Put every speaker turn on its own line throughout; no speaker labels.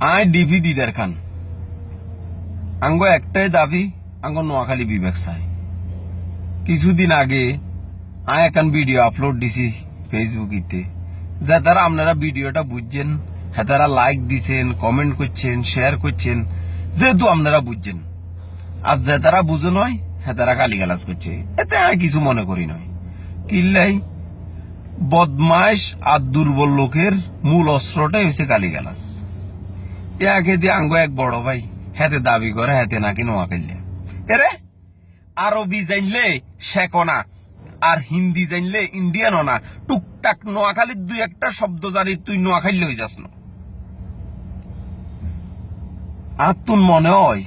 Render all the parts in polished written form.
আয় ডিপি দিদার খান আঙ্গ একটাই দাবি আঙ্গ নোয়াখালী বিবেক চাই। কিছুদিন আগে আয় এখন ভিডিও আপলোড দিছি ফেসবুকিতে, যা তারা আপনারা ভিডিওটা বুঝছেন, হ্যাঁ তারা লাইক দিছেন, কমেন্ট করছেন, শেয়ার করছেন, যেহেতু আপনারা বুঝছেন। আর যে তারা বুঝে নয় হ্যাঁ তারা গালিগালাজ করছে, এতে আয় কিছু মনে করি নয়। কিল্লাই বদমাইশ আর দুর্বল লোকের মূল অস্ত্রটাই হয়েছে গালিগালাজ। একে দিয়ে আঙ্গ এক বড় ভাই হেতে দাবি করে হেতে নাকি নোয়াখালী এরে আরবি জানলে শেখো না, আর হিন্দি জানলে ইন্ডিয়ানও না, টুকটাক নোয়াখালীর দুই একটা শব্দ জানি তুই নোয়াখালী হয়ে যাস না। আর তুন মনে হয়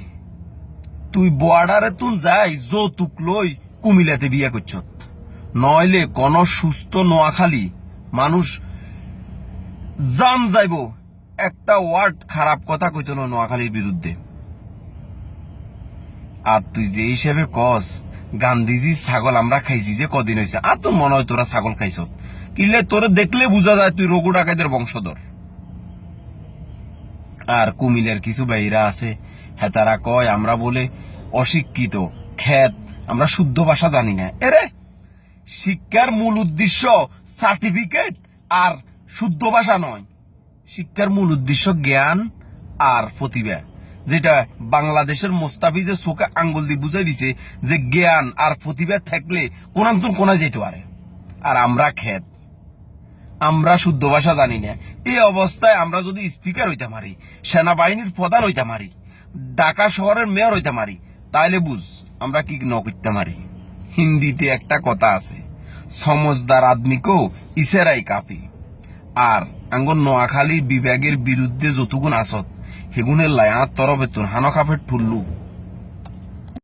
তুই বর্ডারে তুন যাই যৌতুক লই কুমিল্লাতে বিয়ে করছ, নইলে কোন সুস্থ নোয়াখালী মানুষ জান যাইব একটা ওয়ার্ড খারাপ কথা কইতো না নোয়াখালীর বিরুদ্ধে। আর তুই যে হিসেবে কস গান্ধীজি ছাগল আমরা খাইছি যে কদিন হয়েছে, আর তোর মনে হয় তোরা ছাগল খাইছ, কিনলে তোরা দেখলে বোঝা যায় তুই রঘু ডাকাতের বংশধর। আর কুমিল্লার কিছু বাইরা আছে হ্যাঁ তারা কয় আমরা বলে অশিক্ষিত খ্যাত, আমরা শুদ্ধ ভাষা জানি না। এরে শিক্ষার মূল উদ্দেশ্য সার্টিফিকেট আর শুদ্ধ ভাষা নয়, শিক্ষার মূল উদ্দেশ্য জ্ঞান আর প্রতিভা। যেটা বাংলাদেশের মোস্তাফিজের চোখে আঙ্গুল দিয়ে বুঝাই দিছে যে জ্ঞান আর প্রতিভা থাকলে কোনান্তর কোনায় যেতে পারে। আর আমরা খ্যাত, আমরা শুদ্ধ ভাষা জানি না। এই অবস্থায় আমরা যদি স্পিকার হইতে পারি, সেনাবাহিনীর প্রধান হইতে পারি, ঢাকা শহরের মেয়র হইতে পারি, তাইলে বুঝ আমরা কি ন করতে পারি। হিন্দিতে একটা কথা আছে, সমজদার আদমিকেও ইশারাই কাপি। আর আঙ্গন নোয়াখালী বিভাগের বিরুদ্ধে যতগুণ আসত সেগুনের লাই আর তরবেতন হানো কাপের ঠুল্লু